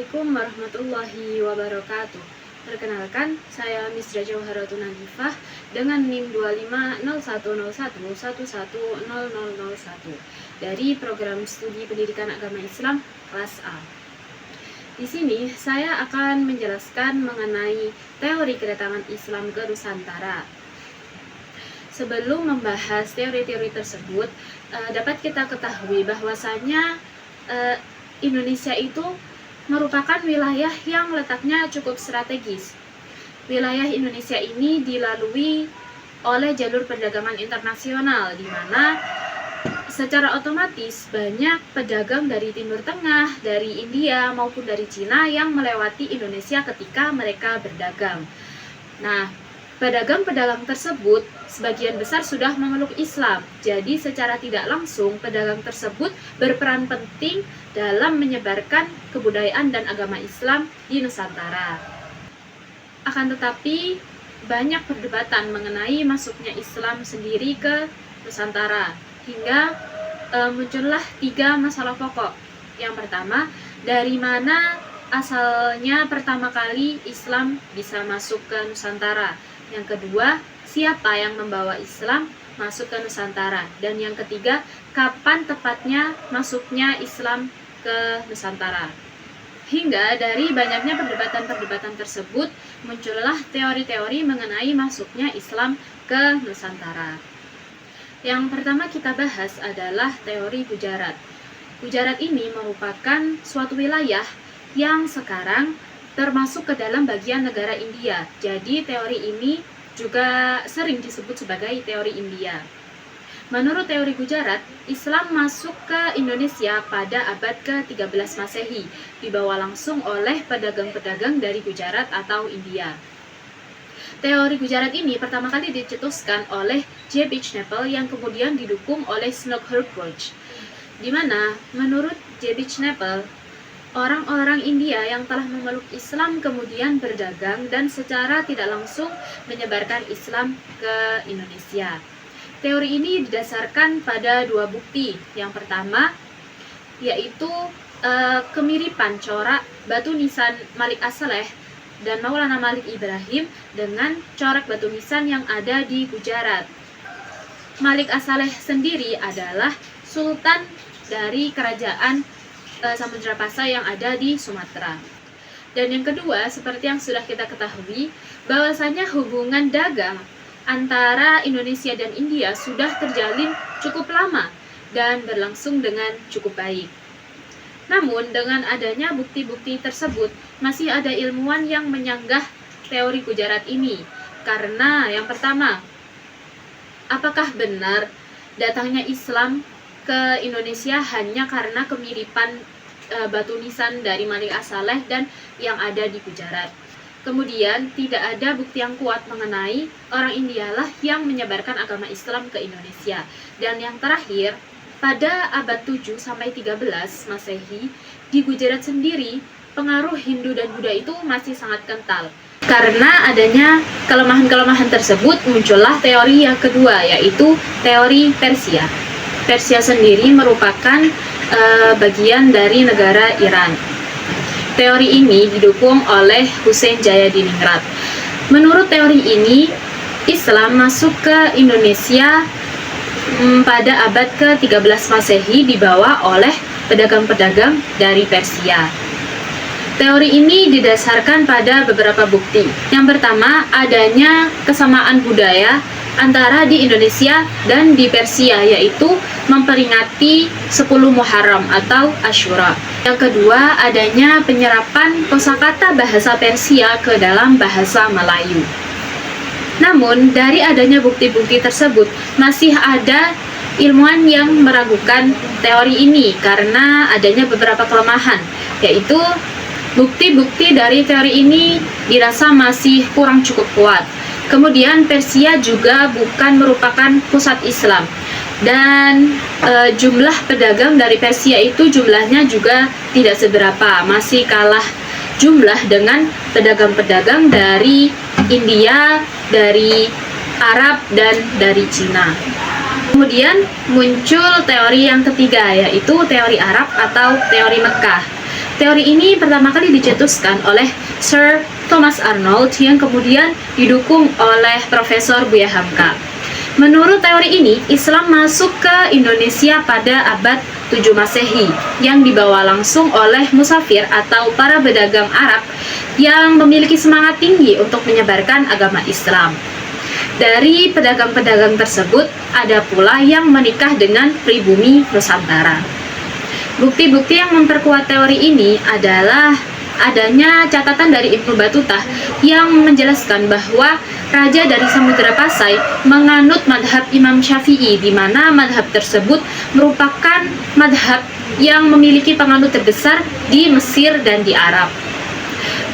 Assalamualaikum warahmatullahi wabarakatuh. Perkenalkan, saya Miss Jauharatun Hanifah dengan NIM 250101110001 dari Program Studi Pendidikan Agama Islam kelas A. Di sini saya akan menjelaskan mengenai teori kedatangan Islam ke Nusantara. Sebelum membahas teori-teori tersebut, dapat kita ketahui bahwasanya Indonesia itu merupakan wilayah yang letaknya cukup strategis. Wilayah Indonesia ini dilalui oleh jalur perdagangan internasional, di mana secara otomatis banyak pedagang dari Timur Tengah, dari India maupun dari Cina yang melewati Indonesia ketika mereka berdagang. Nah, pedagang-pedagang tersebut sebagian besar sudah memeluk Islam. Jadi secara tidak langsung pedagang tersebut berperan penting dalam menyebarkan kebudayaan dan agama Islam di Nusantara. Akan tetapi banyak perdebatan mengenai masuknya Islam sendiri ke Nusantara, hingga muncullah 3 masalah pokok. Yang pertama, dari mana asalnya pertama kali Islam bisa masuk ke Nusantara. Yang kedua, siapa yang membawa Islam masuk ke Nusantara. Dan yang ketiga, kapan tepatnya masuknya Islam ke Nusantara. Hingga dari banyaknya perdebatan-perdebatan tersebut, muncullah teori-teori mengenai masuknya Islam ke Nusantara. Yang pertama kita bahas adalah teori Gujarat. Gujarat ini merupakan suatu wilayah yang sekarang termasuk ke dalam bagian negara India. Jadi teori ini juga sering disebut sebagai teori India. Menurut teori Gujarat, Islam masuk ke Indonesia pada abad ke-13 Masehi, dibawa langsung oleh pedagang-pedagang dari Gujarat atau India. Teori Gujarat ini pertama kali dicetuskan oleh J. Beachnapel yang kemudian didukung oleh Snodhurst Roach. Di mana menurut J. Beachnapel, orang-orang India yang telah memeluk Islam kemudian berdagang dan secara tidak langsung menyebarkan Islam ke Indonesia. Teori ini didasarkan pada 2 bukti. Yang pertama yaitu kemiripan corak batu nisan Malik As-Saleh dan Maulana Malik Ibrahim dengan corak batu nisan yang ada di Gujarat. Malik As-Saleh sendiri adalah sultan dari kerajaan Samudra Pasai yang ada di Sumatera. Dan yang kedua, seperti yang sudah kita ketahui, bahwasanya hubungan dagang antara Indonesia dan India sudah terjalin cukup lama dan berlangsung dengan cukup baik. Namun dengan adanya bukti-bukti tersebut, masih ada ilmuwan yang menyanggah teori Gujarat ini. Karena yang pertama, apakah benar datangnya Islam ke Indonesia hanya karena kemiripan batu nisan dari Malik As-Saleh dan yang ada di Gujarat? Kemudian tidak ada bukti yang kuat mengenai orang Indialah yang menyebarkan agama Islam ke Indonesia. Dan yang terakhir, pada abad 7 sampai 13 Masehi, di Gujarat sendiri pengaruh Hindu dan Buddha itu masih sangat kental. Karena adanya kelemahan-kelemahan tersebut, muncullah teori yang kedua, yaitu teori Persia. Persia sendiri merupakan bagian dari negara Iran. Teori ini didukung oleh Hussein Jayadiningrat. Menurut teori ini, Islam masuk ke Indonesia pada abad ke-13 Masehi dibawa oleh pedagang-pedagang dari Persia. Teori ini didasarkan pada beberapa bukti. Yang pertama, adanya kesamaan budaya antara di Indonesia dan di Persia, yaitu memperingati 10 Muharram atau Asyura. Yang kedua, adanya penyerapan kosakata bahasa Persia ke dalam bahasa Melayu. Namun, dari adanya bukti-bukti tersebut, masih ada ilmuwan yang meragukan teori ini karena adanya beberapa kelemahan, yaitu bukti-bukti dari teori ini dirasa masih kurang cukup kuat. Kemudian Persia juga bukan merupakan pusat Islam, dan jumlah pedagang dari Persia itu jumlahnya juga tidak seberapa, masih kalah jumlah dengan pedagang-pedagang dari India, dari Arab, dan dari Cina. Kemudian muncul teori yang ketiga, yaitu teori Arab atau teori Mekah. Teori ini pertama kali dicetuskan oleh Sir Thomas Arnold yang kemudian didukung oleh Profesor Buya Hamka. Menurut teori ini, Islam masuk ke Indonesia pada abad 7 Masehi yang dibawa langsung oleh musafir atau para pedagang Arab yang memiliki semangat tinggi untuk menyebarkan agama Islam. Dari pedagang-pedagang tersebut, ada pula yang menikah dengan pribumi Nusantara. Bukti-bukti yang memperkuat teori ini adalah adanya catatan dari Ibnu Battuta yang menjelaskan bahwa raja dari Samudra Pasai menganut madhab Imam Syafi'i, di mana madhab tersebut merupakan madhab yang memiliki penganut terbesar di Mesir dan di Arab.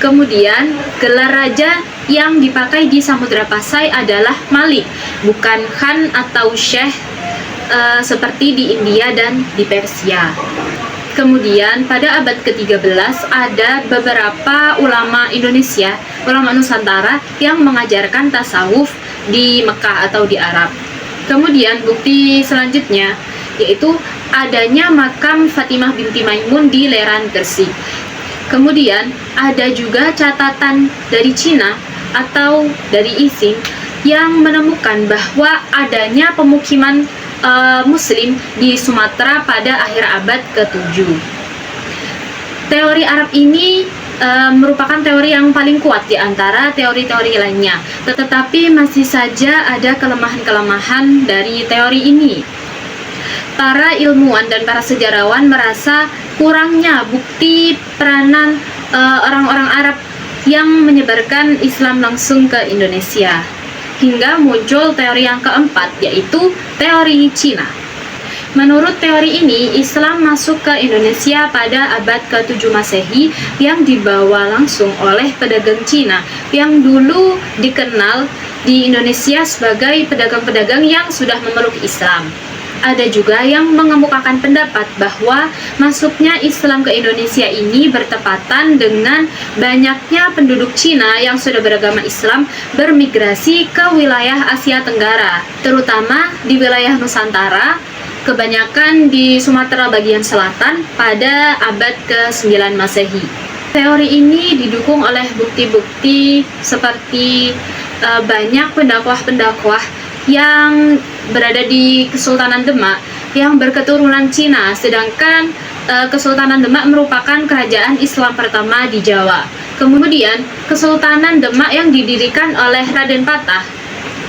Kemudian, gelar raja yang dipakai di Samudra Pasai adalah Malik, bukan Khan atau Syekh seperti di India dan di Persia. Kemudian pada abad ke-13 ada beberapa ulama Indonesia, ulama Nusantara yang mengajarkan tasawuf di Mekah atau di Arab. Kemudian bukti selanjutnya yaitu adanya makam Fatimah binti Maimun di Leran, Gresik. Kemudian ada juga catatan dari Cina atau dari Ising yang menemukan bahwa adanya pemukiman Muslim di Sumatera pada akhir abad ke-7. Teori Arab ini merupakan teori yang paling kuat di antara teori-teori lainnya, tetapi masih saja ada kelemahan-kelemahan dari teori ini. Para ilmuwan dan para sejarawan merasa kurangnya bukti peranan orang-orang Arab yang menyebarkan Islam langsung ke Indonesia. Hingga muncul teori yang keempat, yaitu teori Cina. Menurut teori ini, Islam masuk ke Indonesia pada abad ke-7 Masehi yang dibawa langsung oleh pedagang Cina yang dulu dikenal di Indonesia sebagai pedagang-pedagang yang sudah memeluk Islam. Ada juga yang mengemukakan pendapat bahwa masuknya Islam ke Indonesia ini bertepatan dengan banyaknya penduduk Cina yang sudah beragama Islam bermigrasi ke wilayah Asia Tenggara, terutama di wilayah Nusantara, kebanyakan di Sumatera bagian selatan pada abad ke-9 Masehi. Teori ini didukung oleh bukti-bukti seperti banyak pendakwah-pendakwah yang berada di Kesultanan Demak yang berketurunan Cina, sedangkan Kesultanan Demak merupakan kerajaan Islam pertama di Jawa. Kemudian Kesultanan Demak yang didirikan oleh Raden Patah,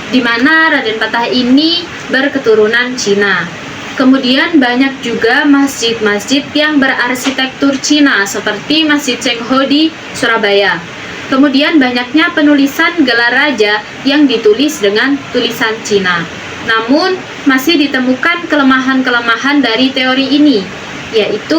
di mana Raden Patah ini berketurunan Cina. Kemudian banyak juga masjid-masjid yang berarsitektur Cina seperti Masjid Cheng Ho di Surabaya. Kemudian banyaknya penulisan gelar raja yang ditulis dengan tulisan Cina. Namun, masih ditemukan kelemahan-kelemahan dari teori ini, yaitu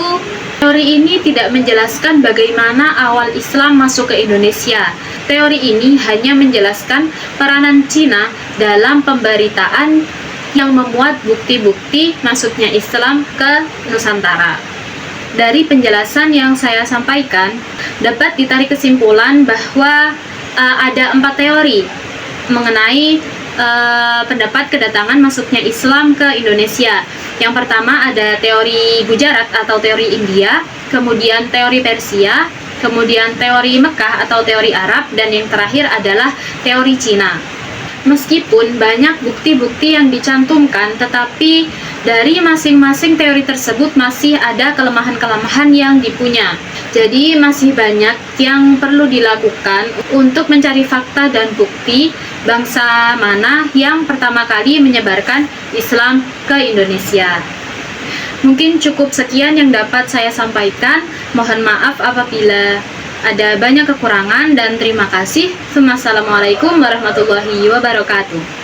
teori ini tidak menjelaskan bagaimana awal Islam masuk ke Indonesia. Teori ini hanya menjelaskan peranan Cina dalam pemberitaan yang memuat bukti-bukti masuknya Islam ke Nusantara. Dari penjelasan yang saya sampaikan, dapat ditarik kesimpulan bahwa ada 4 teori mengenai pendapat kedatangan masuknya Islam ke Indonesia. Yang pertama ada teori Gujarat atau teori India, kemudian teori Persia, kemudian teori Mekah atau teori Arab, dan yang terakhir adalah teori Cina. Meskipun banyak bukti-bukti yang dicantumkan, tetapi dari masing-masing teori tersebut masih ada kelemahan-kelemahan yang dipunya. Jadi masih banyak yang perlu dilakukan untuk mencari fakta dan bukti bangsa mana yang pertama kali menyebarkan Islam ke Indonesia. Mungkin cukup sekian yang dapat saya sampaikan. Mohon maaf apabila ada banyak kekurangan dan terima kasih. Wassalamualaikum warahmatullahi wabarakatuh.